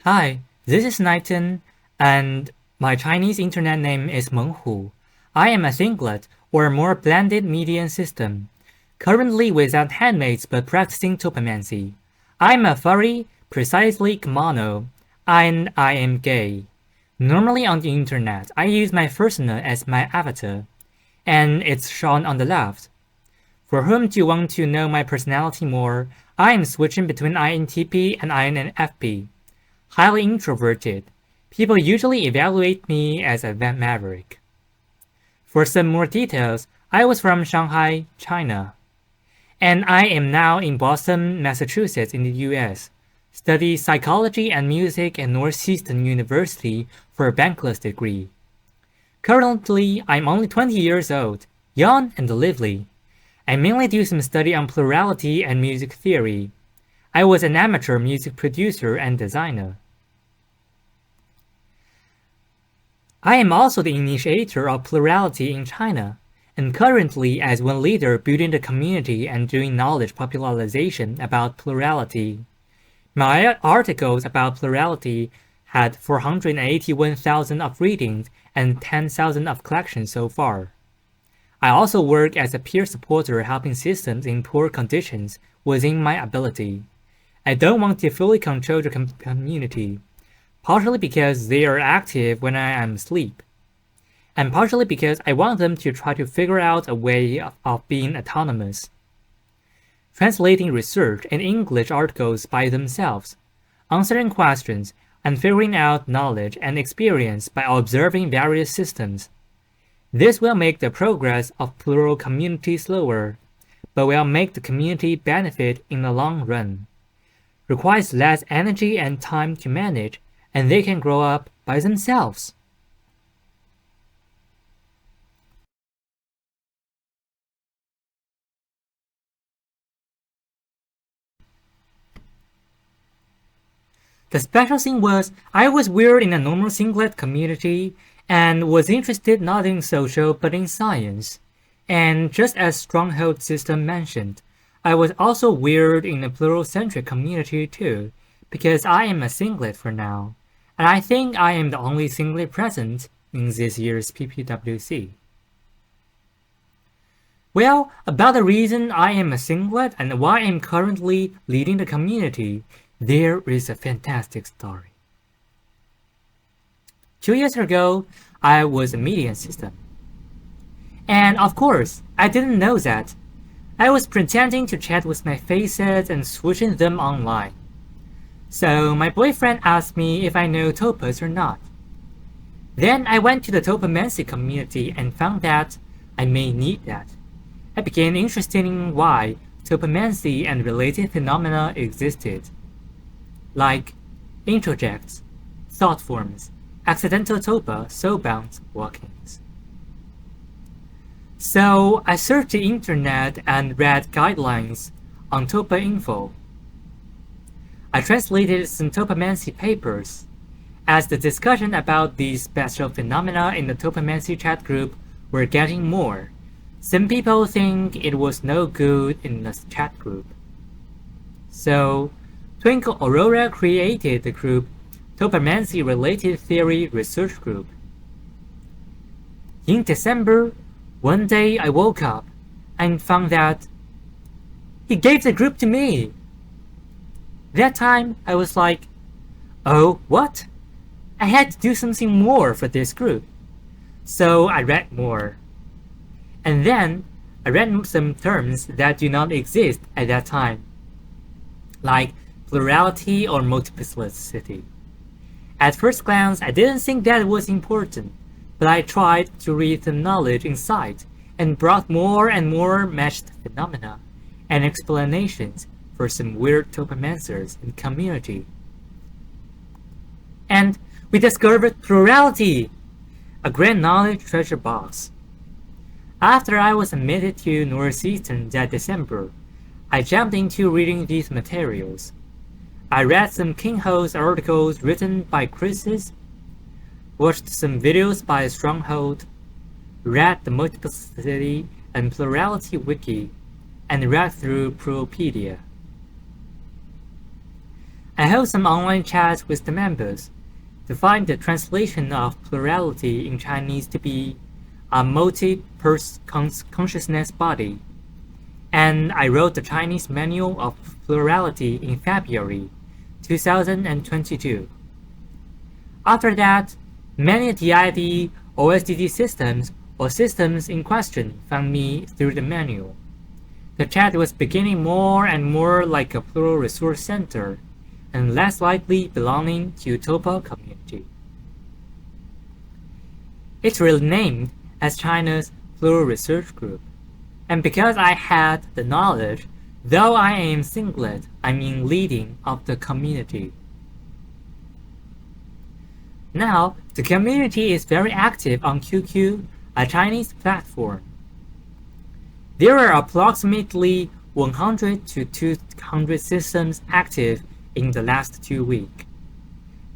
Hi, this is Nighten, and my Chinese internet name is Menghu. I am a singlet, or more blended median system, currently without handmaids but practicing Tulpamancy. I am a furry, precisely kimono, and I am gay. Normally on the internet, I use my fursona as my avatar, and it's shown on the left. For whom do you want to know my personality more, I am switching between INTP and INFP. Highly introverted, people usually evaluate me as a maverick. For some more details, I was from Shanghai, China, and I am now in Boston, Massachusetts in the US, study psychology and music at Northeastern University for a bachelor's degree. Currently, I'm only 20 years old, young and lively. I mainly do some study on plurality and music theory. I was an amateur music producer and designer. I am also the initiator of plurality in China, and currently as one leader building the community and doing knowledge popularization about plurality. My articles about plurality had 481,000 of readings and 10,000 of collections so far. I also work as a peer supporter helping systems in poor conditions within my ability. I don't want to fully control the community, partially because they are active when I am asleep, and partially because I want them to try to figure out a way of being autonomous. Translating research and English articles by themselves, answering questions, and figuring out knowledge and experience by observing various systems. This will make the progress of plural community slower, but will make the community benefit in the long run. Requires less energy and time to manage, and they can grow up by themselves. The special thing was, I was weird in a normal singlet community, and was interested not in social but in science. And just as Stronghold System mentioned, I was also weird in a plural-centric community too, because I am a singlet for now. And I think I am the only singlet present in this year's PPWC. Well, about the reason I am a singlet and why I am currently leading the community, there is a fantastic story. 2 years ago, I was a median system. And of course, I didn't know that. I was pretending to chat with my faces and switching them online. So my boyfriend asked me if I know Tulpas or not. Then I went to the Tulpamancy community and found that I may need that. I became interested in why Tulpamancy and related phenomena existed, like introjects, thought forms, accidental tulpa, soulbound walkings. So I searched the internet and read guidelines on tulpa info. I translated some Tulpamancy papers, as the discussion about these special phenomena in the Tulpamancy chat group were getting more. Some people think it was no good in the chat group. So, Twinkle Aurora created the group Tulpamancy Related Theory Research Group. In December, one day I woke up and found that he gave the group to me. That time, I was like, oh, what? I had to do something more for this group. So I read more. And then, I read some terms that do not exist at that time, like plurality or multiplicity. At first glance, I didn't think that was important, but I tried to read the knowledge inside and brought more and more matched phenomena and explanations for some weird tulpamancers in community. And we discovered plurality, a grand knowledge treasure box. After I was admitted to Northeastern that December, I jumped into reading these materials. I read some Kinghouse articles written by Chris's, watched some videos by Stronghold, read the Multiplicity and Plurality Wiki, and read through Pluralpedia. I held some online chats with the members to find the translation of plurality in Chinese to be a multi-consciousness body, and I wrote the Chinese Manual of Plurality in February 2022. After that, many DID OSDD systems or systems in question found me through the manual. The chat was beginning more and more like a plural resource center, and less likely belonging to Tulpa community. It's renamed as China's Plural Research Group, and because I had the knowledge, though I am singlet, I mean leading of the community. Now, the community is very active on QQ, a Chinese platform. There are approximately 100 to 200 systems active in the last 2 weeks.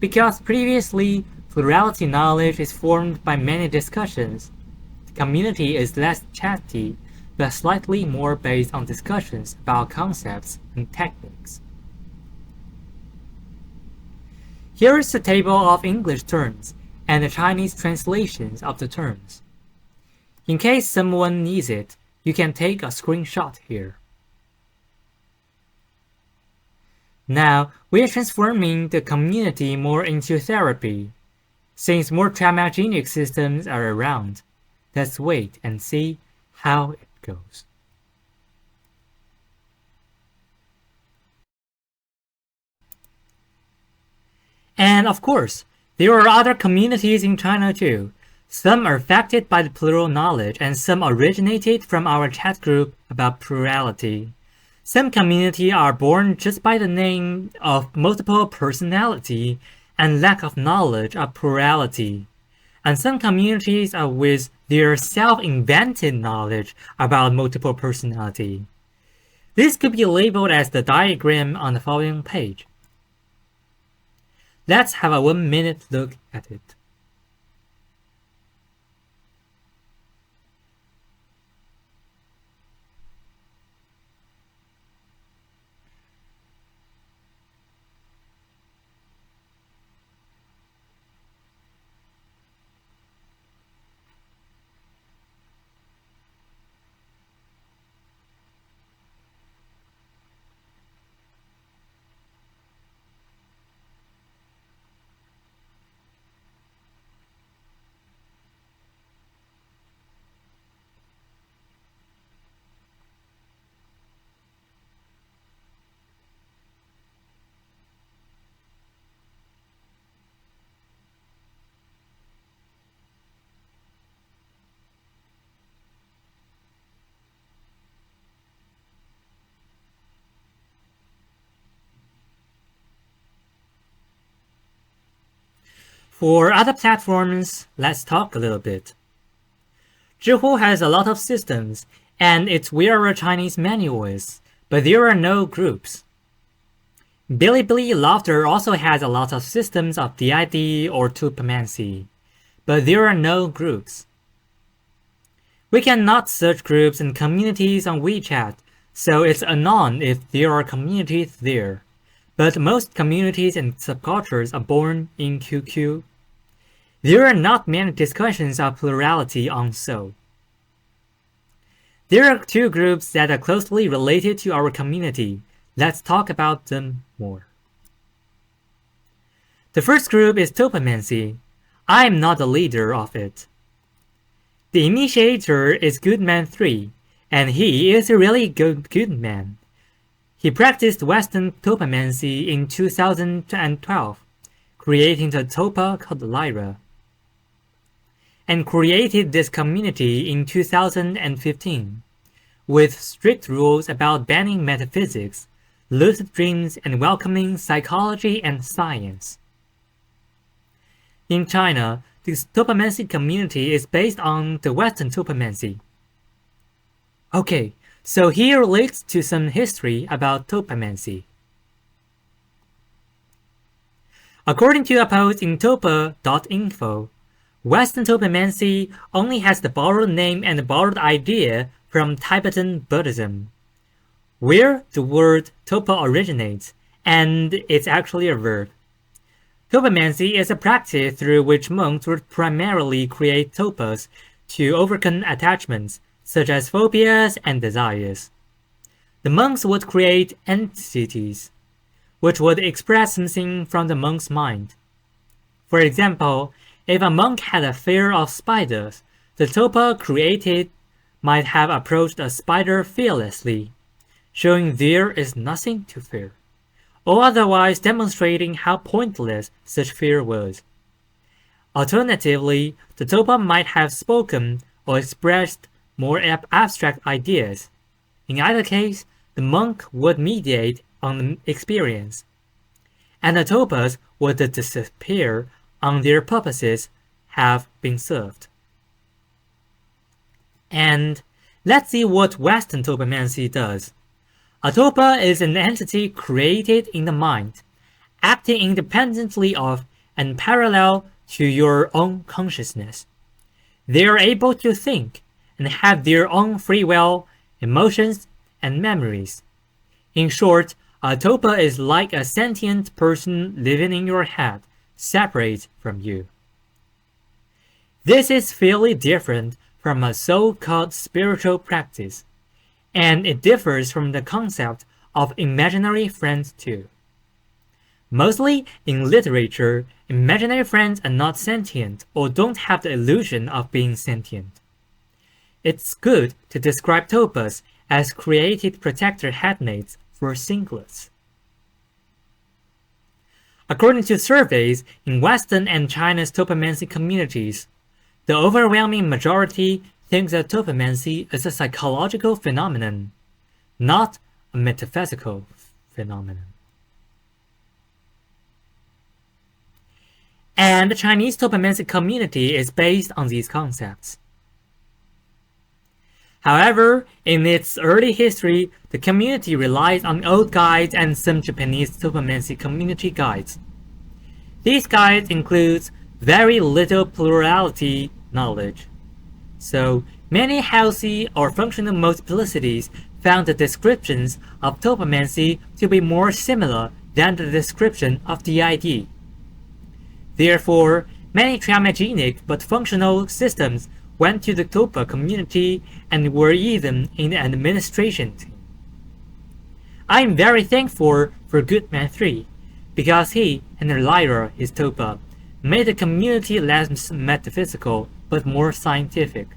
Because previously, plurality knowledge is formed by many discussions, the community is less chatty, but slightly more based on discussions about concepts and techniques. Here is the table of English terms and the Chinese translations of the terms. In case someone needs it, you can take a screenshot here. Now, we are transforming the community more into therapy. Since more traumagenic systems are around, let's wait and see how it goes. And of course, there are other communities in China too. Some are affected by the plural knowledge and some originated from our chat group about plurality. Some communities are born just by the name of multiple personality and lack of knowledge of plurality. And some communities are with their self-invented knowledge about multiple personality. This could be labeled as the diagram on the following page. Let's have a 1-minute look at it. For other platforms, let's talk a little bit. Zhihu has a lot of systems, and it's where a Chinese manual is, but there are no groups. Bilibili Laughter also has a lot of systems of DID or Tulpamancy, but there are no groups. We cannot search groups and communities on WeChat, so it's unknown if there are communities there. But most communities and subcultures are born in QQ. There are not many discussions of plurality on So. There are 2 groups that are closely related to our community. Let's talk about them more. The first group is Tulpamancy. I am not the leader of it. The initiator is Goodman 3, and he is a really good man. He practiced Western Tulpamancy in 2012, creating the Tulpa called Lyra, and created this community in 2015, with strict rules about banning metaphysics, lucid dreams, and welcoming psychology and science. In China, the Tulpamancy community is based on the Western Tulpamancy. Okay, so here relates to some history about Tulpamancy. According to a post in tulpa.info, Western Tulpamancy only has the borrowed name and the borrowed idea from Tibetan Buddhism, where the word tulpa originates, and it's actually a verb. Tulpamancy is a practice through which monks would primarily create tulpas to overcome attachments, such as phobias and desires. The monks would create entities, which would express something from the monk's mind. For example, if a monk had a fear of spiders, the tulpa created might have approached a spider fearlessly, showing there is nothing to fear, or otherwise demonstrating how pointless such fear was. Alternatively, the tulpa might have spoken or expressed more abstract ideas. In either case, the monk would mediate on the experience, and the tulpas would disappear on their purposes have been served. And let's see what Western Tulpamancy does. A tulpa is an entity created in the mind, acting independently of and parallel to your own consciousness. They are able to think and have their own free will, emotions, and memories. In short, a tulpa is like a sentient person living in your head, separate from you. This is fairly different from a so-called spiritual practice, and it differs from the concept of imaginary friends too. Mostly in literature, imaginary friends are not sentient or don't have the illusion of being sentient. It's good to describe tulpas as created protector headmates for singlets. According to surveys in Western and China's Tulpamancy communities, the overwhelming majority thinks that Tulpamancy is a psychological phenomenon, not a metaphysical phenomenon. And the Chinese Tulpamancy community is based on these concepts. However, in its early history, the community relies on old guides and some Japanese Tulpamancy community guides. These guides include very little plurality knowledge. So, many healthy or functional multiplicities found the descriptions of Tulpamancy to be more similar than the description of DID. Therefore, many traumatogenic but functional systems went to the tulpa community and were even in the administration team. I am very thankful for Goodman 3, because he and the Lyra, his tulpa, made the community less metaphysical but more scientific,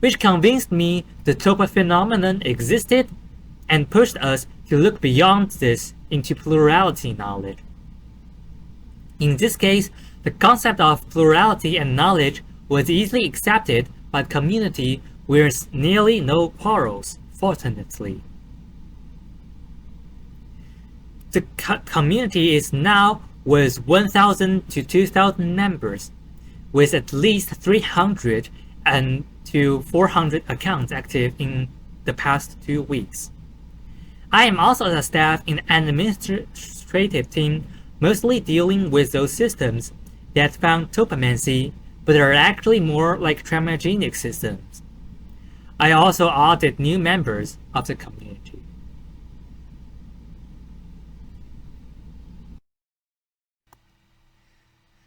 which convinced me the tulpa phenomenon existed and pushed us to look beyond this into plurality knowledge. In this case, the concept of plurality and knowledge was easily accepted by the community with nearly no quarrels, fortunately. The community is now with 1,000 to 2,000 members, with at least 300 and to 400 accounts active in the past 2 weeks. I am also a staff in an administrative team mostly dealing with those systems that found Tulpamancy but are actually more like traumatogenic systems. I also audit new members of the community.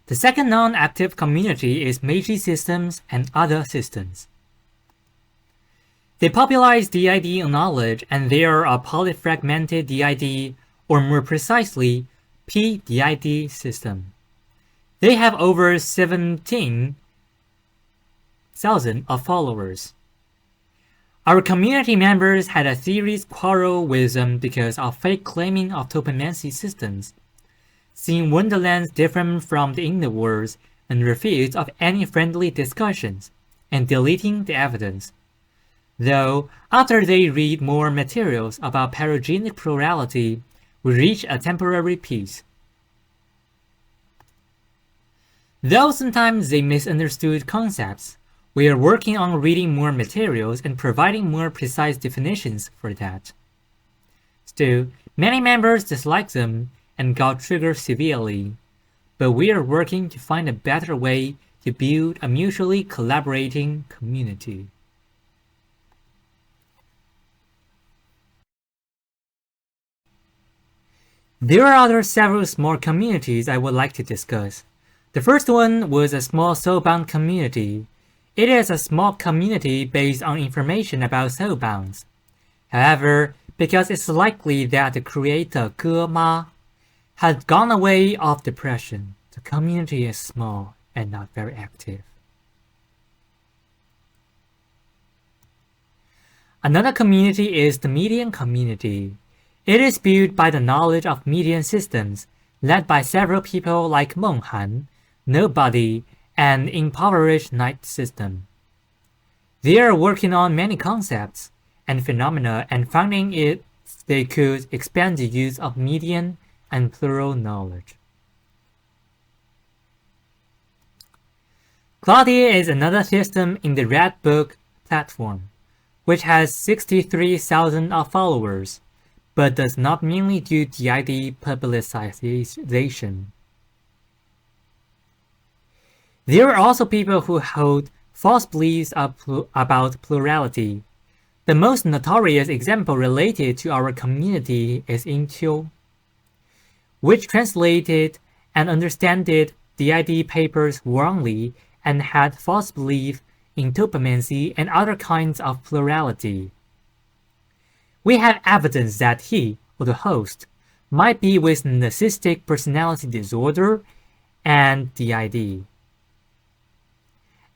The second non-active community is Meiji systems and other systems. They popularize DID knowledge, and they are a polyfragmented DID, or more precisely, PDID system. They have over 17,000 of followers. Our community members had a serious quarrel with them because of fake claiming of Tulpamancy systems, seeing wonderlands different from the inner worlds, and refused of any friendly discussions, and deleting the evidence. Though, after they read more materials about paragenic plurality, we reach a temporary peace. Though sometimes they misunderstood concepts, we are working on reading more materials and providing more precise definitions for that. Still, many members dislike them and got triggered severely, but we are working to find a better way to build a mutually collaborating community. There are other several small communities I would like to discuss. The first one was a small soulbound community. It is a small community based on information about soulbounds. However, because it's likely that the creator Ge Ma had gone away of depression, the community is small and not very active. Another community is the median community. It is built by the knowledge of median systems, led by several people like Meng Han, Nobody, and Impoverished Night System. They are working on many concepts and phenomena and finding it they could expand the use of median and plural knowledge. Claudia is another system in the Red Book platform, which has 63,000 followers, but does not mainly do DID publicization. There are also people who hold false beliefs about plurality. The most notorious example related to our community is Inqiu, which translated and understood DID papers wrongly and had false belief in Tulpamancy and other kinds of plurality. We have evidence that he, or the host, might be with narcissistic personality disorder and DID.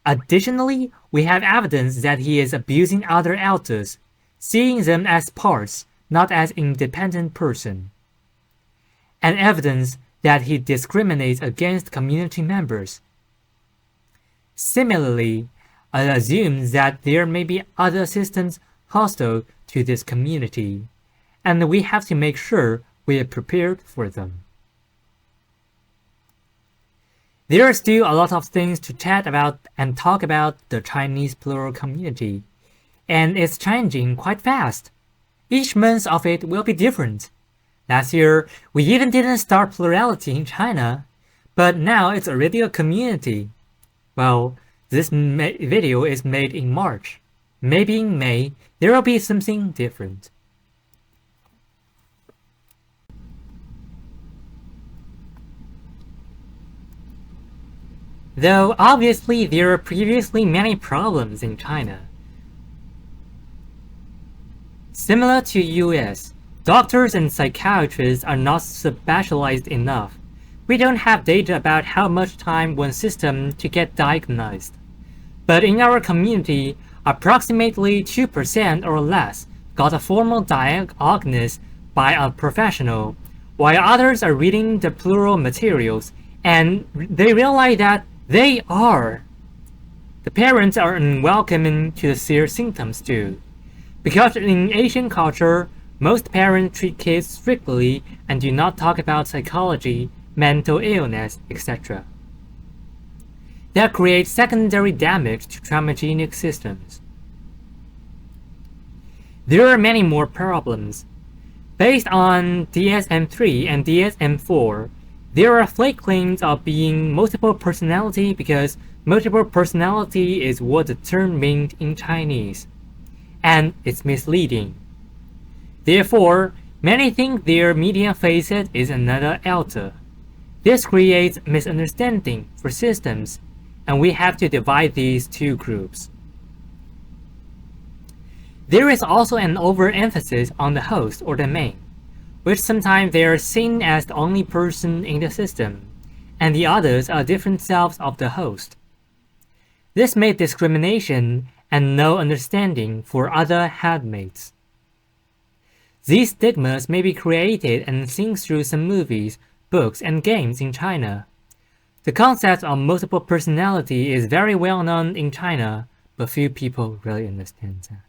Additionally, we have evidence that he is abusing other elders, seeing them as parts, not as independent person, and evidence that he discriminates against community members. Similarly, I assume that there may be other systems hostile to this community, and we have to make sure we are prepared for them. There are still a lot of things to chat about and talk about the Chinese plural community, and it's changing quite fast. Each month of it will be different. Last year, we even didn't start plurality in China, but now it's already a community. Well, this video is made in March. Maybe in May, there will be something different. Though obviously there are previously many problems in China. Similar to US, doctors and psychiatrists are not specialized enough. We don't have data about how much time one system to get diagnosed. But in our community, approximately 2% or less got a formal diagnosis by a professional, while others are reading the plural materials and they realize that they are. The parents are unwelcoming to their symptoms too, because in Asian culture, most parents treat kids strictly and do not talk about psychology, mental illness, etc. That creates secondary damage to traumagenic systems. There are many more problems. Based on DSM-3 and DSM-4, there are flake claims of being multiple personality because multiple personality is what the term means in Chinese, and it's misleading. Therefore, many think their median facet is another alter. This creates misunderstanding for systems, and we have to divide these two groups. There is also an overemphasis on the host or the main, which sometimes they are seen as the only person in the system, and the others are different selves of the host. This made discrimination and no understanding for other headmates. These stigmas may be created and seen through some movies, books, and games in China. The concept of multiple personality is very well known in China, but few people really understand that.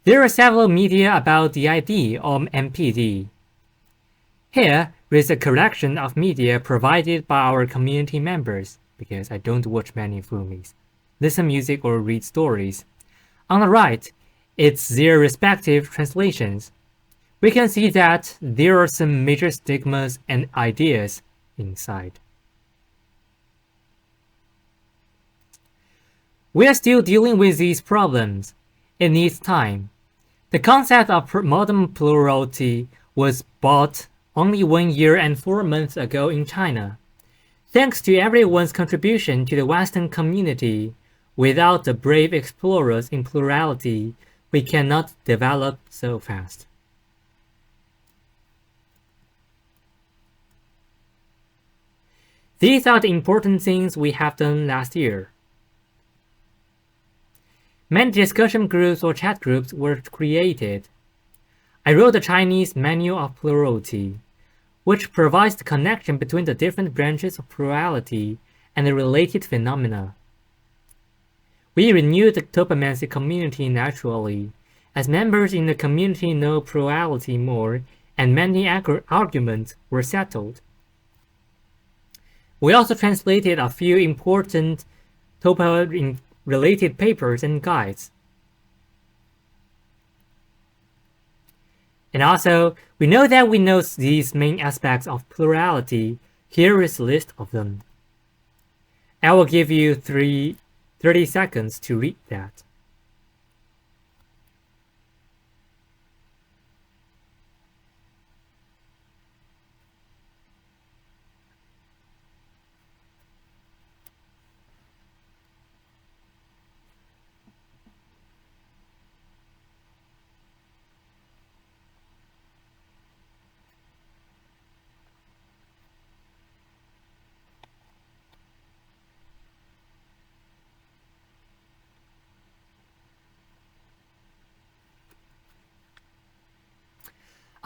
There are several media about DID or MPD. Here is a collection of media provided by our community members, because I don't watch many movies, listen music or read stories. On the right, it's their respective translations. We can see that there are some major stigmas and ideas inside. We are still dealing with these problems. It needs time. The concept of modern plurality was bought only 1 year and 4 months ago in China. Thanks to everyone's contribution to the Western community, without the brave explorers in plurality, we cannot develop so fast. These are the important things we have done last year. Many discussion groups or chat groups were created. I wrote the Chinese Manual of Plurality, which provides the connection between the different branches of plurality and the related phenomena. We renewed the Tulpamancy community naturally, as members in the community know plurality more and many arguments were settled. We also translated a few important Tulpa-related papers and guides. And also, we know that we know these main aspects of plurality. Here is a list of them. I will give you 30 seconds to read that.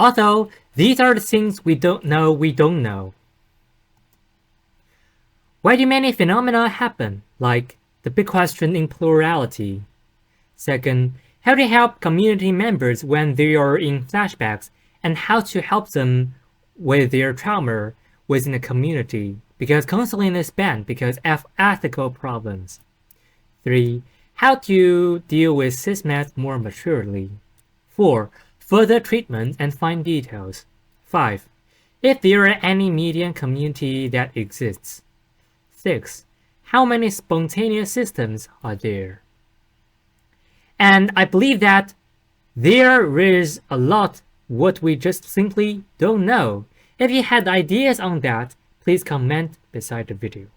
Although, these are the things we don't know. Why do many phenomena happen, like the big question in plurality? Second, how to help community members when they are in flashbacks, and how to help them with their trauma within the community, because counseling is banned because of ethical problems. 3. How to deal with sysmeds more maturely. 4. Further treatment and fine details. 5. If there are any median community that exists. 6. How many spontaneous systems are there? And I believe that there is a lot what we just simply don't know. If you had ideas on that, please comment beside the video.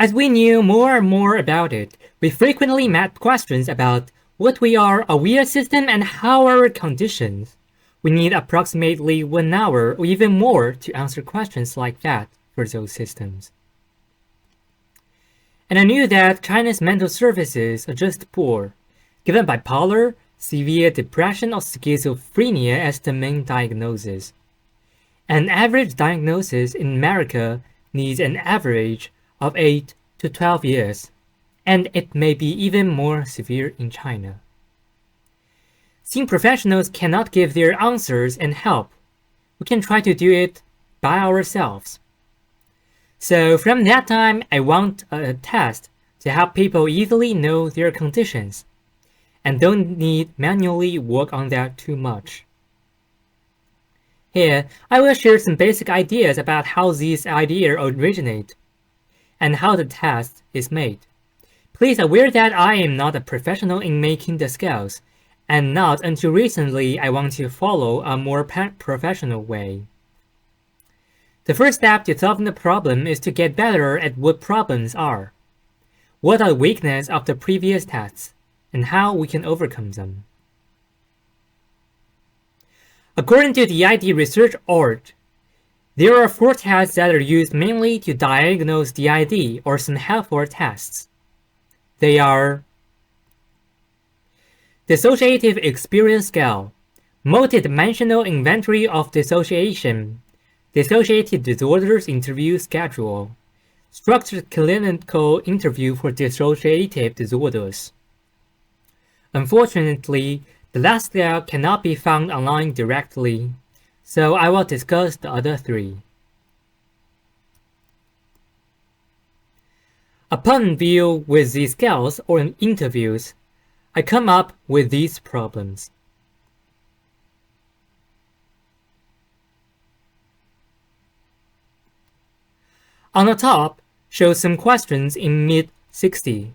As we knew more and more about it, we frequently met questions about what we are, a weird system, and how our conditions. We need approximately 1 hour or even more to answer questions like that for those systems. And I knew that China's mental services are just poor, given bipolar, severe depression, or schizophrenia as the main diagnosis. An average diagnosis in America needs an average of 8 to 12 years, and it may be even more severe in China. Since professionals cannot give their answers and help, we can try to do it by ourselves. So from that time, I want a test to help people easily know their conditions, and don't need manually work on that too much. Here, I will share some basic ideas about how these ideas originate, and how the test is made. Please aware that I am not a professional in making the scales, and not until recently I want to follow a more professional way. The first step to solving the problem is to get better at what problems are, what are the weaknesses of the previous tests, and how we can overcome them. According to the ID Research Org, there are 4 tests that are used mainly to diagnose the ID or some helpful tests. They are Dissociative Experience Scale, Multidimensional Inventory of Dissociation, Dissociative Disorders Interview Schedule, Structured Clinical Interview for Dissociative Disorders. Unfortunately, the last scale cannot be found online directly, so I will discuss the other 3. Upon view with these scales or in interviews, I come up with these problems. On the top shows some questions in mid-60,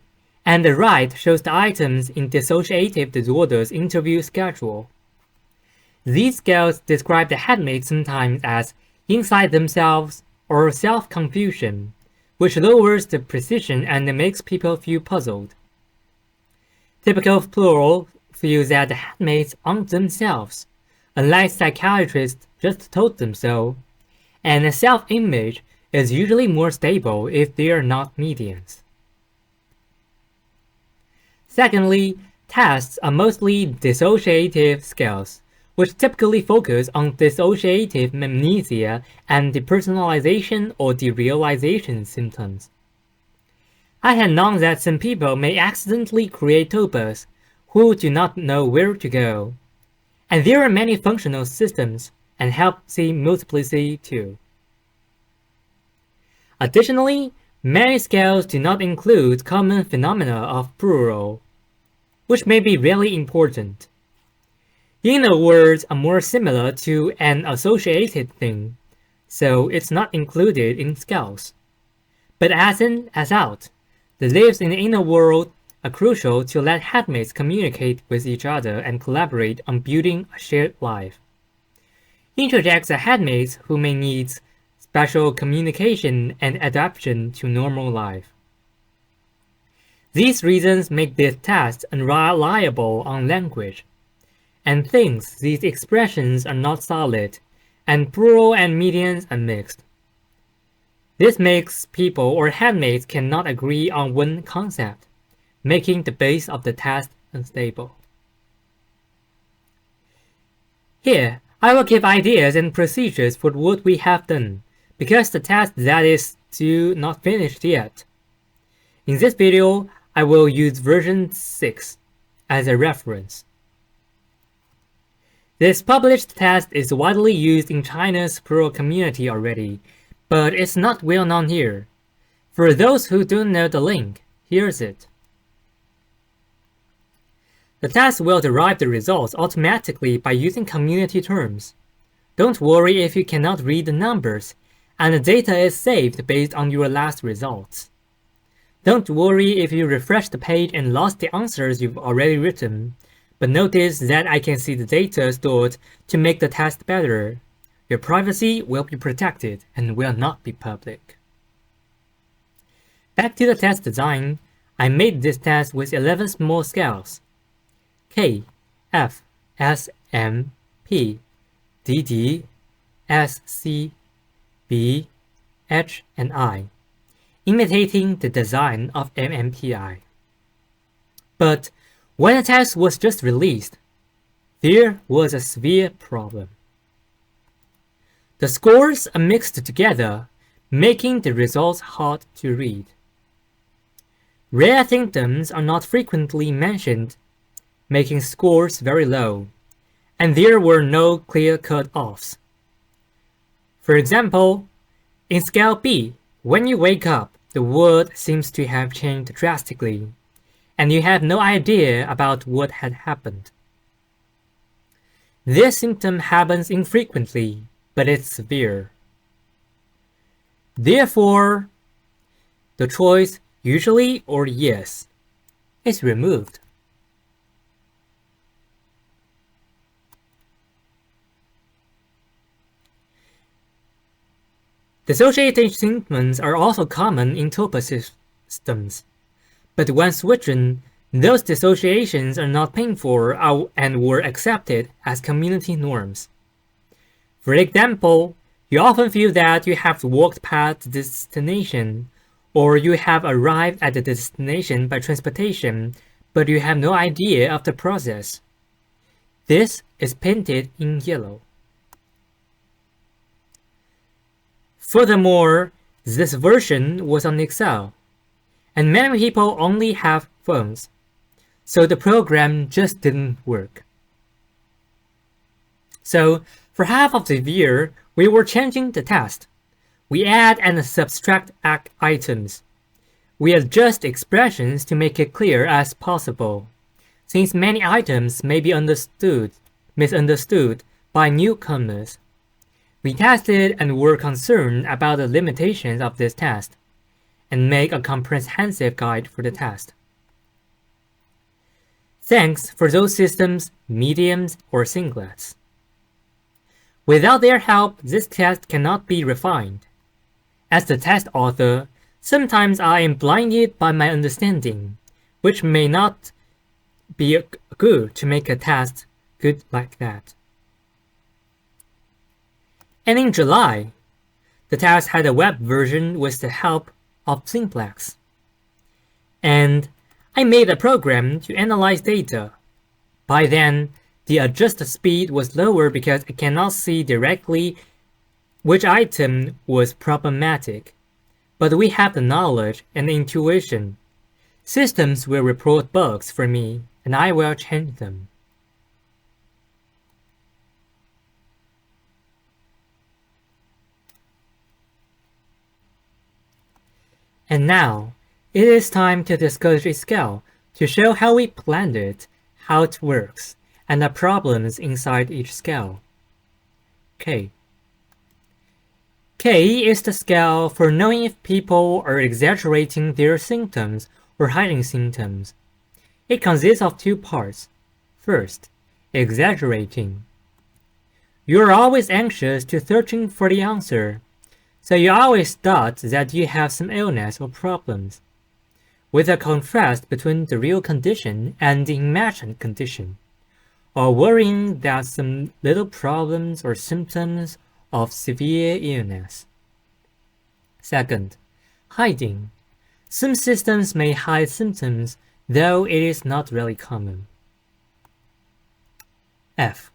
and the right shows the items in dissociative disorders interview schedule. These scales describe the headmates sometimes as inside themselves or self-confusion, which lowers the precision and makes people feel puzzled. Typical plural feels that the headmates aren't themselves, unless psychiatrists just told them so, and the self-image is usually more stable if they are not medians. Secondly, tests are mostly dissociative scales, which typically focus on dissociative amnesia and depersonalization or derealization symptoms. I had known that some people may accidentally create tulpas who do not know where to go, and there are many functional systems and healthy multiplicity too. Additionally, many scales do not include common phenomena of plural, which may be really important. Inner words are more similar to an associated thing, so it's not included in scales. But as in, as out, the lives in the inner world are crucial to let headmates communicate with each other and collaborate on building a shared life. Interjects are headmates who may need special communication and adaptation to normal life. These reasons make this test unreliable on language, and thinks these expressions are not solid, and plural and medians are mixed. This makes people or headmates cannot agree on one concept, making the base of the test unstable. Here, I will give ideas and procedures for what we have done, because the test that is still not finished yet. In this video, I will use version 6 as a reference. This published test is widely used in China's plural community already, but it's not well known here. For those who don't know the link, here's it. The test will derive the results automatically by using community terms. Don't worry if you cannot read the numbers, and the data is saved based on your last results. Don't worry if you refresh the page and lost the answers you've already written, but notice that I can see the data stored to make the test better. Your privacy will be protected and will not be public. Back to the test design, I made this test with 11 small scales: K, F, S, M, P, D, D, S, C, B, H, and I, imitating the design of MMPI. But when the test was just released, there was a severe problem. The scores are mixed together, making the results hard to read. Rare symptoms are not frequently mentioned, making scores very low, and there were no clear cut-offs. For example, in scale B, when you wake up, the world seems to have changed drastically, and you have no idea about what had happened. This symptom happens infrequently, but it's severe. Therefore, the choice usually or yes is removed. Dissociative symptoms are also common in Tulpa systems, but when switching, those dissociations are not painful and were accepted as community norms. For example, you often feel that you have walked past the destination, or you have arrived at the destination by transportation, but you have no idea of the process. This is painted in yellow. Furthermore, this version was on Excel, and many people only have phones, so the program just didn't work. So, for half of the year, we were changing the test. We add and subtract items. We adjust expressions to make it clear as possible, since many items may be misunderstood by newcomers. We tested and were concerned about the limitations of this test, and make a comprehensive guide for the test. Thanks for those systems, mediums, or singlets. Without their help, this test cannot be refined. As the test author, sometimes I am blinded by my understanding, which may not be good to make a test good like that. And in July, the test had a web version with the help of Simplex. And I made a program to analyze data. By then, the adjusted speed was lower because I cannot see directly which item was problematic. But we have the knowledge and the intuition. Systems will report bugs for me, and I will change them. And now, it is time to discuss a scale to show how we planned it, how it works, and the problems inside each scale. K. K is the scale for knowing if people are exaggerating their symptoms or hiding symptoms. It consists of two parts. First, exaggerating. You're always anxious to searching for the answer, so you always thought that you have some illness or problems, with a contrast between the real condition and the imagined condition, or worrying that some little problems or symptoms of severe illness. Second, hiding. Some systems may hide symptoms, though it is not really common. F.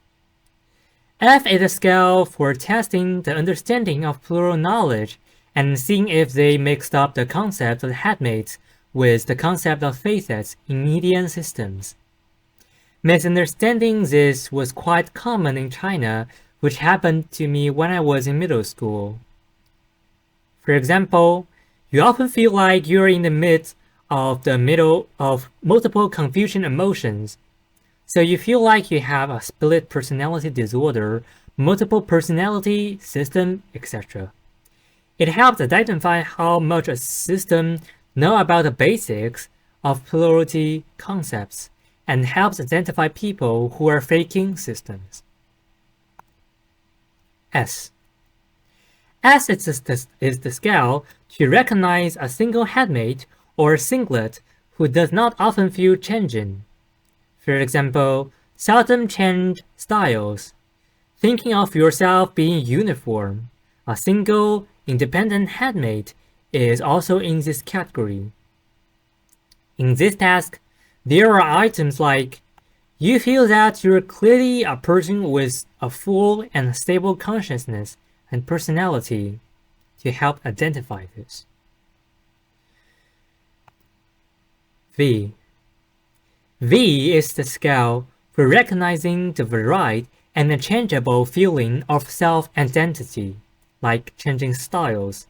F is a scale for testing the understanding of plural knowledge and seeing if they mixed up the concept of headmates with the concept of facets in median systems. Misunderstanding this was quite common in China, which happened to me when I was in middle school. For example, you often feel like you're in the midst of multiple confusion emotions, so you feel like you have a split personality disorder, multiple personality, system, etc. It helps identify how much a system knows about the basics of plurality concepts and helps identify people who are faking systems. S. S is the scale to recognize a single headmate or singlet who does not often feel changing. For example, seldom change styles. Thinking of yourself being uniform, a single, independent headmate is also in this category. In this task, there are items like you feel that you're clearly a person with a full and stable consciousness and personality to help identify this. V. V is the scale for recognizing the varied and unchangeable feeling of self-identity, like changing styles.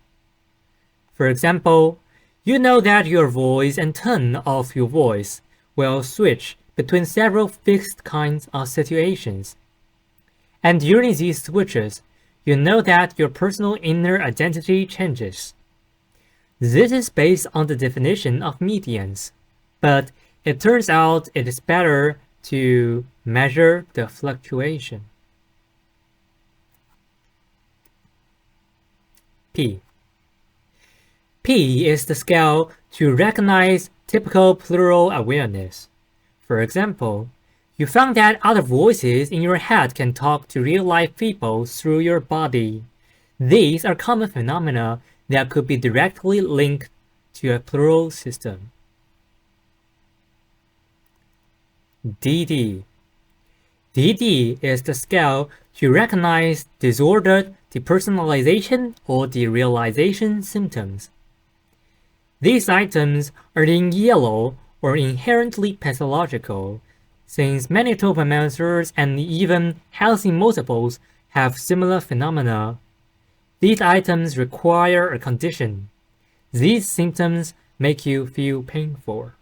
For example, you know that your voice and tone of your voice will switch between several fixed kinds of situations. And during these switches, you know that your personal inner identity changes. This is based on the definition of medians, but it turns out it is better to measure the fluctuation. P. P is the scale to recognize typical plural awareness. For example, you found that other voices in your head can talk to real-life people through your body. These are common phenomena that could be directly linked to a plural system. DD. DD is the scale to recognize disordered depersonalization or derealization symptoms. These items are in yellow or inherently pathological, since many Tulpamancers and even healthy multiples have similar phenomena. These items require a condition. These symptoms make you feel painful.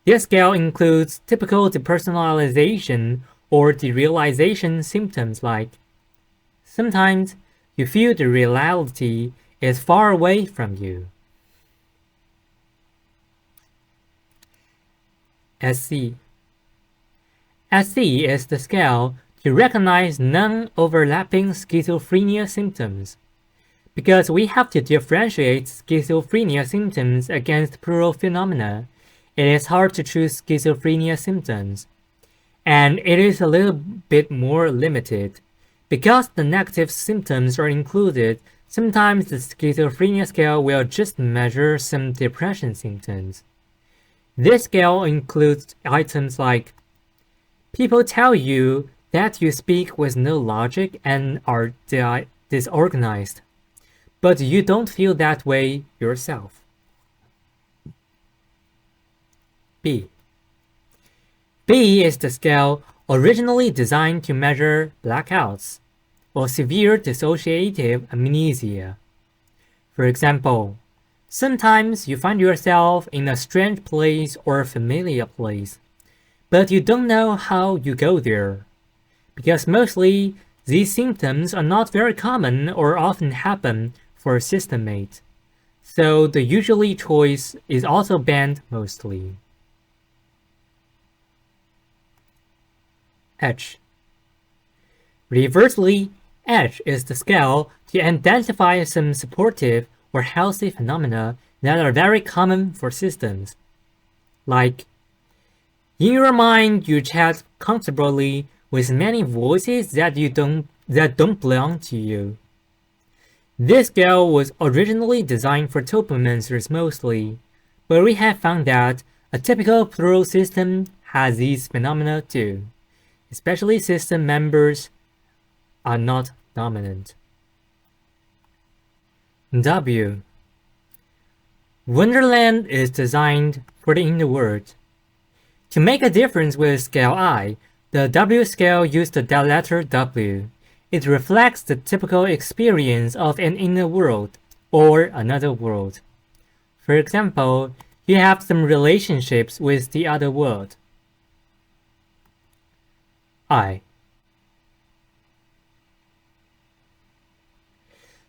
This scale includes typical depersonalization or derealization symptoms like Sometimes you feel the reality is far away from you. SC. SC is the scale to recognize non-overlapping schizophrenia symptoms. Because we have to differentiate schizophrenia symptoms against plural phenomena, it is hard to choose schizophrenia symptoms. And it is a little bit more limited. Because the negative symptoms are included, sometimes the schizophrenia scale will just measure some depression symptoms. This scale includes items like people tell you that you speak with no logic and are disorganized, but you don't feel that way yourself. B. B is the scale originally designed to measure blackouts or severe dissociative amnesia. For example, sometimes you find yourself in a strange place or a familiar place, but you don't know how you go there. Because mostly, these symptoms are not very common or often happen for a systemmate. So the usually choice is also banned mostly. H. Reversely, H is the scale to identify some supportive or healthy phenomena that are very common for systems. Like, in your mind, you chat comfortably with many voices that don't belong to you. This scale was originally designed for Tulpamancers mostly, but we have found that a typical plural system has these phenomena too, especially system members are not dominant. W. Wonderland is designed for the inner world. To make a difference with scale I, the W scale used the letter W. It reflects the typical experience of an inner world or another world. For example, you have some relationships with the other world. I.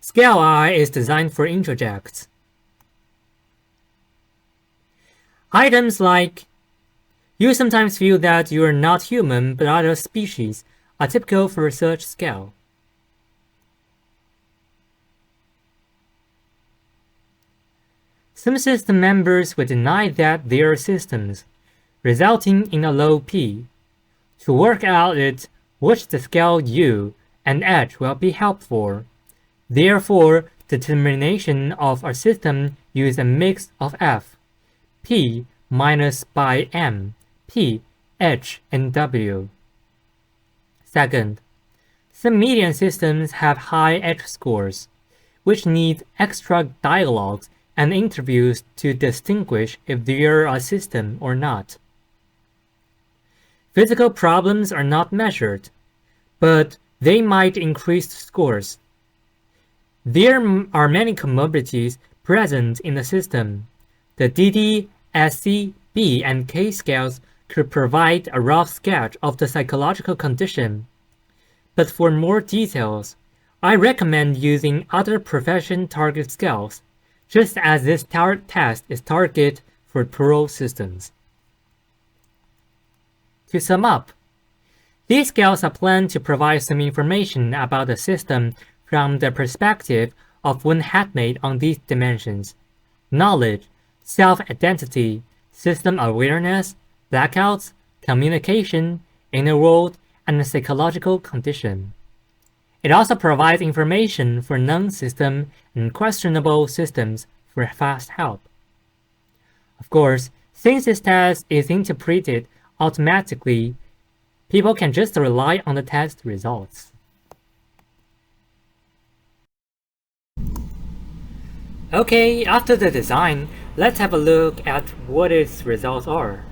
Scale I is designed for introjects. Items like you sometimes feel that you are not human but other species are typical for such scale. Some system members will deny that they are systems, resulting in a low P. To work out it, watch the scale U and H will be helpful. Therefore, determination of a system use a mix of F, P minus by M, P, H, and W. Second, some median systems have high H scores, which need extra dialogues and interviews to distinguish if they are a system or not. Physical problems are not measured, but they might increase scores. There are many comorbidities present in the system. The DD, SC, B, and K scales could provide a rough sketch of the psychological condition. But for more details, I recommend using other profession target scales, just as this test is targeted for plural systems. To sum up, these scales are planned to provide some information about the system from the perspective of one handmade on these dimensions: knowledge, self-identity, system awareness, blackouts, communication, inner world, and psychological condition. It also provides information for non-system and questionable systems for fast help. Of course, since this test is interpreted automatically, people can just rely on the test results. Okay, after the design, let's have a look at what its results are.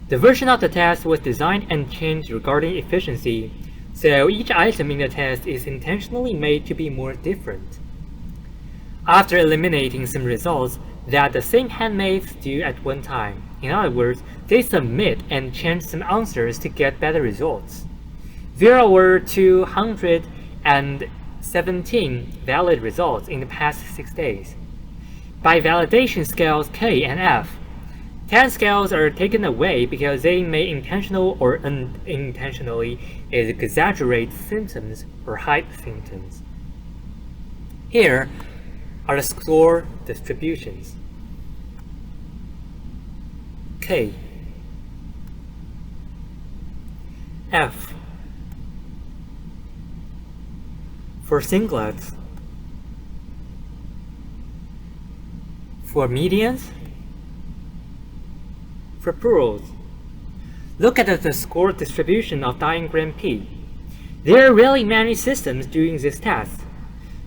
The version of the test was designed and changed regarding efficiency, so each item in the test is intentionally made to be more different. After eliminating some results that the same handmaids do at one time, in other words, they submit and change some answers to get better results. There were 260 17 valid results in the past 6 days. By validation scales K and F, 10 scales are taken away because they may intentional or unintentionally exaggerate symptoms or hide symptoms. Here are the score distributions. K, F for singlets, for medians, for plurals. Look at the score distribution of diagram P. There are really many systems doing this test,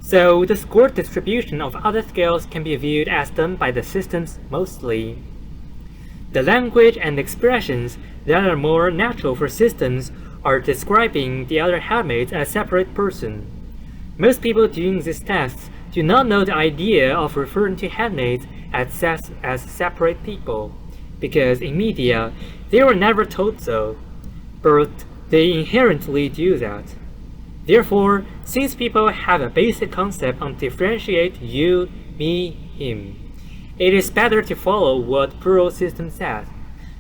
so the score distribution of other scales can be viewed as done by the systems mostly. The language and expressions that are more natural for systems are describing the other handmaids as a separate person. Most people doing this test do not know the idea of referring to handmaids as separate people, because in media they were never told so, but they inherently do that. Therefore, since people have a basic concept on differentiate you, me, him, it is better to follow what plural system says,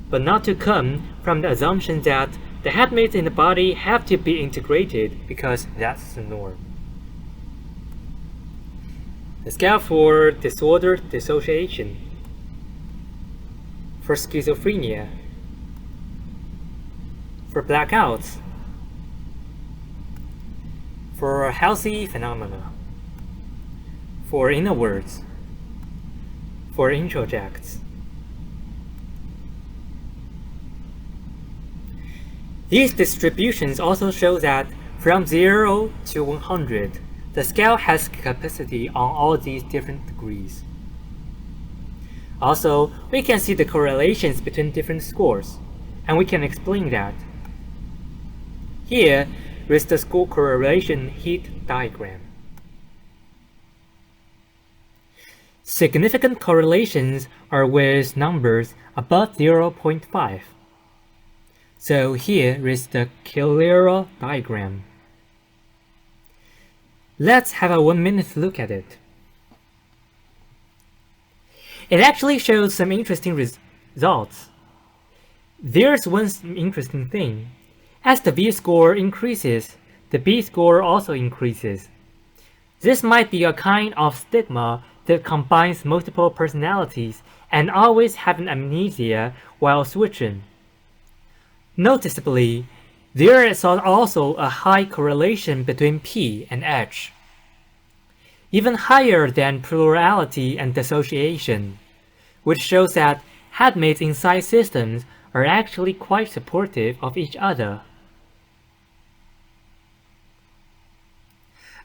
but not to come from the assumption that the handmaids in the body have to be integrated because that's the norm. The scale for disorder dissociation, for schizophrenia, for blackouts, for healthy phenomena, for inner words, for introjects. These distributions also show that from 0 to 100, the scale has capacity on all these different degrees. Also, we can see the correlations between different scores, and we can explain that. Here is the score correlation heat diagram. Significant correlations are with numbers above 0.5. So here is the clearer diagram. Let's have a 1 minute look at it. It actually shows some interesting results. There's one interesting thing. As the V-score increases, the B-score also increases. This might be a kind of stigma that combines multiple personalities and always having amnesia while switching. Noticeably, there is also a high correlation between P and H, even higher than plurality and dissociation, which shows that handmaids inside systems are actually quite supportive of each other.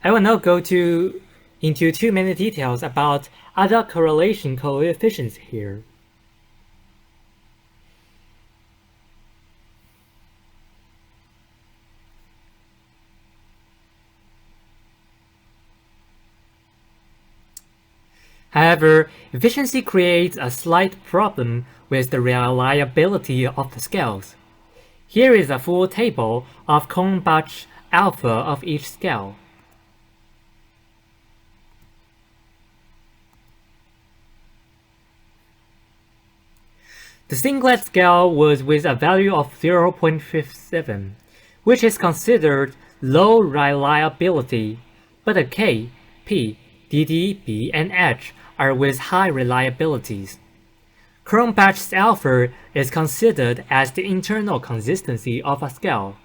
I will not go into too many details about other correlation coefficients here. However, efficiency creates a slight problem with the reliability of the scales. Here is a full table of Cronbach alpha of each scale. The singlet scale was with a value of 0.57, which is considered low reliability, but the K, P, DD, B, and H are with high reliabilities. Cronbach's alpha is considered as the internal consistency of a scale,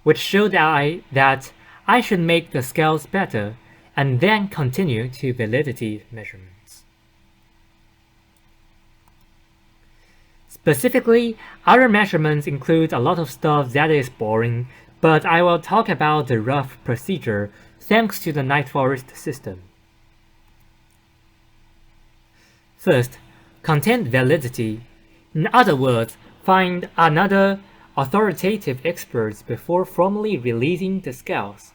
which showed that I should make the scales better and then continue to validity measurements. Specifically, other measurements include a lot of stuff that is boring, but I will talk about the rough procedure thanks to the Night Forest system. First, content validity. In other words, find another authoritative experts before formally releasing the scales.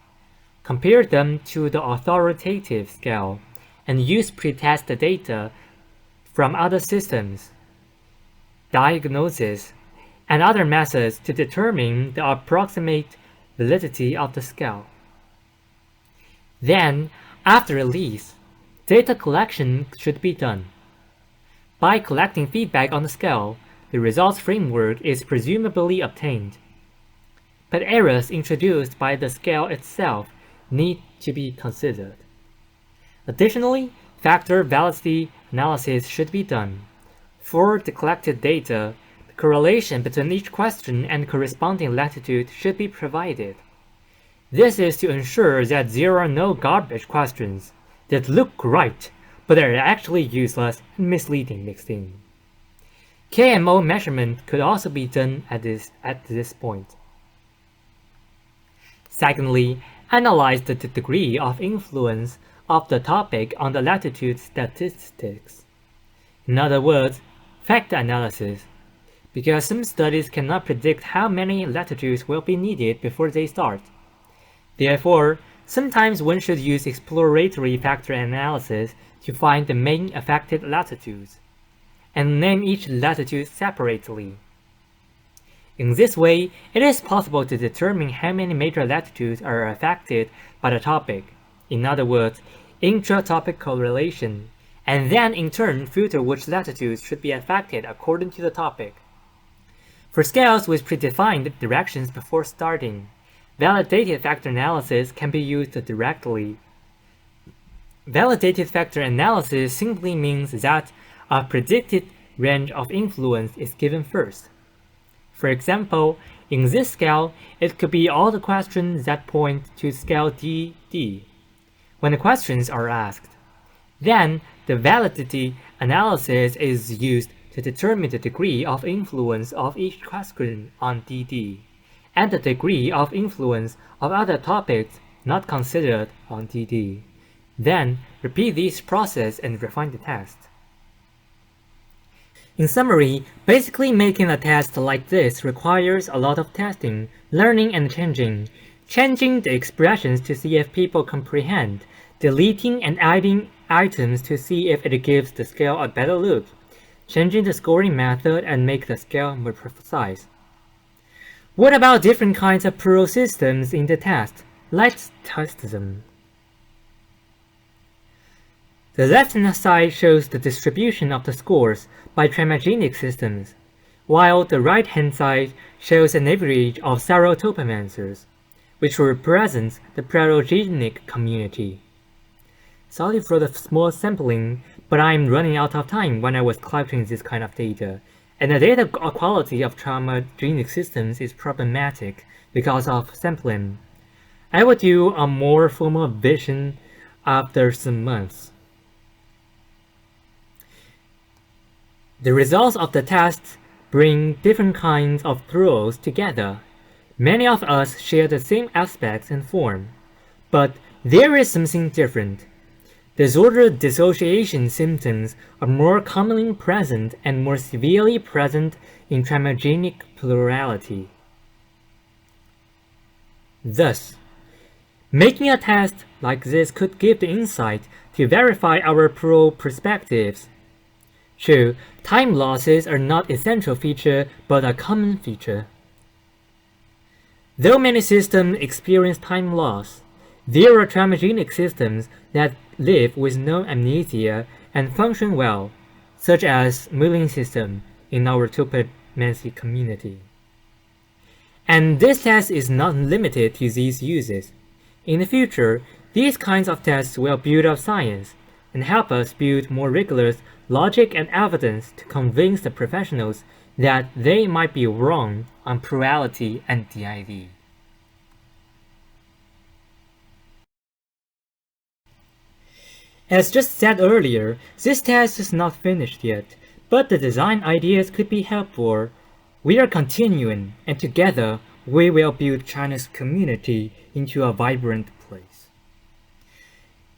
Compare them to the authoritative scale, and use pretest data from other systems, diagnoses, and other methods to determine the approximate validity of the scale. Then, after release, data collection should be done. By collecting feedback on the scale, the results framework is presumably obtained. But errors introduced by the scale itself need to be considered. Additionally, factor validity analysis should be done. For the collected data, the correlation between each question and corresponding latitude should be provided. This is to ensure that there are no garbage questions that look right but are actually useless and misleading mixed in. KMO measurement could also be done at this point. Secondly, analyze the degree of influence of the topic on the latitude statistics. In other words, factor analysis, because some studies cannot predict how many latitudes will be needed before they start. Therefore, sometimes one should use exploratory factor analysis to find the main affected latitudes, and name each latitude separately. In this way, it is possible to determine how many major latitudes are affected by the topic, in other words, intra-topic correlation, and then in turn filter which latitudes should be affected according to the topic. For scales with predefined directions before starting, validated factor analysis can be used directly. Validated factor analysis simply means that a predicted range of influence is given first. For example, in this scale, it could be all the questions that point to scale DD when the questions are asked. Then, the validity analysis is used to determine the degree of influence of each question on DD, and the degree of influence of other topics not considered on DD. Then, repeat this process and refine the test. In summary, basically making a test like this requires a lot of testing, learning and changing the expressions to see if people comprehend, deleting and adding items to see if it gives the scale a better look, changing the scoring method and make the scale more precise. What about different kinds of plural systems in the test? Let's test them. The left-hand side shows the distribution of the scores by trimagenic systems, while the right-hand side shows an average of several Tulpamancers, which represents the Pluralogenic community. Sorry for the small sampling, but I'm running out of time when I was collecting this kind of data, and the data quality of trimagenic systems is problematic because of sampling. I will do a more formal vision after some months. The results of the tests bring different kinds of plurals together. Many of us share the same aspects and form, but there is something different. Disordered dissociation symptoms are more commonly present and more severely present in trimagenic plurality. Thus, making a test like this could give the insight to verify our plural perspectives. True, time losses are not an essential feature, but a common feature. Though many systems experience time loss, there are trimagenic systems that live with no amnesia and function well, such as Mullin system in our Tulpamancy community. And this test is not limited to these uses. In the future, these kinds of tests will build up science and help us build more rigorous logic and evidence to convince the professionals that they might be wrong on plurality and DIV. As just said earlier, this test is not finished yet, but the design ideas could be helpful. We are continuing, and together we will build China's community into a vibrant place.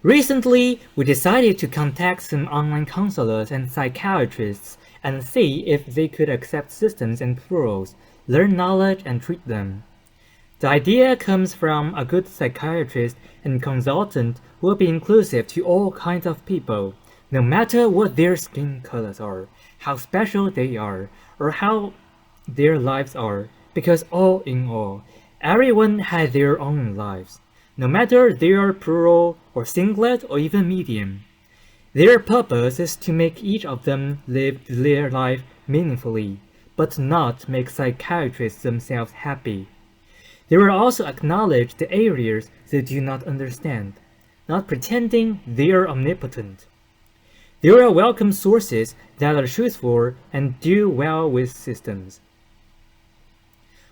Recently, we decided to contact some online counselors and psychiatrists and see if they could accept systems and plurals, learn knowledge, and treat them. The idea comes from a good psychiatrist and consultant who will be inclusive to all kinds of people, no matter what their skin colors are, how special they are, or how their lives are, because all in all, everyone has their own lives. no matter they are plural or singlet or even medium. Their purpose is to make each of them live their life meaningfully, but not make psychiatrists themselves happy. They will also acknowledge the areas they do not understand, not pretending they are omnipotent. They will welcome sources that are truthful and do well with systems.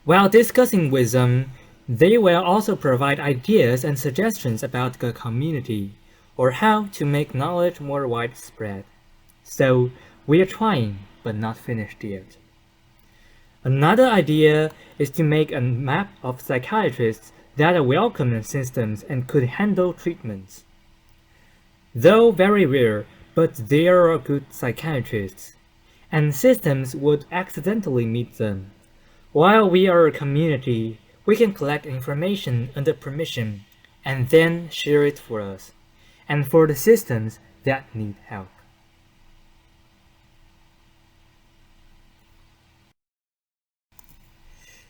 While discussing wisdom, they will also provide ideas and suggestions about the community, or how to make knowledge more widespread. So, we are trying, but not finished yet. Another idea is to make a map of psychiatrists that are welcome in systems and could handle treatments. Though very rare, but they are good psychiatrists, and systems would accidentally meet them. While we are a community, we can collect information under permission and then share it for us, and for the systems that need help.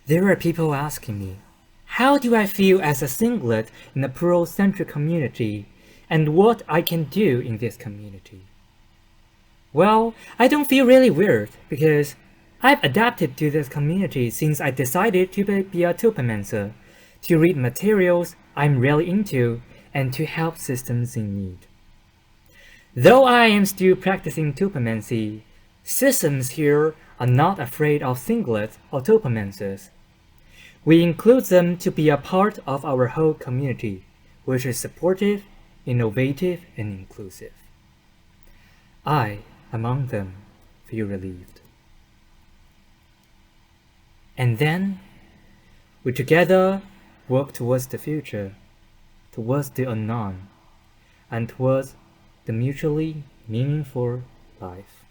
There are people asking me, how do I feel as a singlet in a plural-centric community, and what I can do in this community? Well, I don't feel really weird, because I've adapted to this community since I decided to be a Tulpamancer, to read materials I'm really into, and to help systems in need. Though I am still practicing Tulpamancy, systems here are not afraid of singlets or Tulpamancers. We include them to be a part of our whole community, which is supportive, innovative, and inclusive. I, among them, feel relieved. And then, we together work towards the future, towards the unknown, and towards the mutually meaningful life.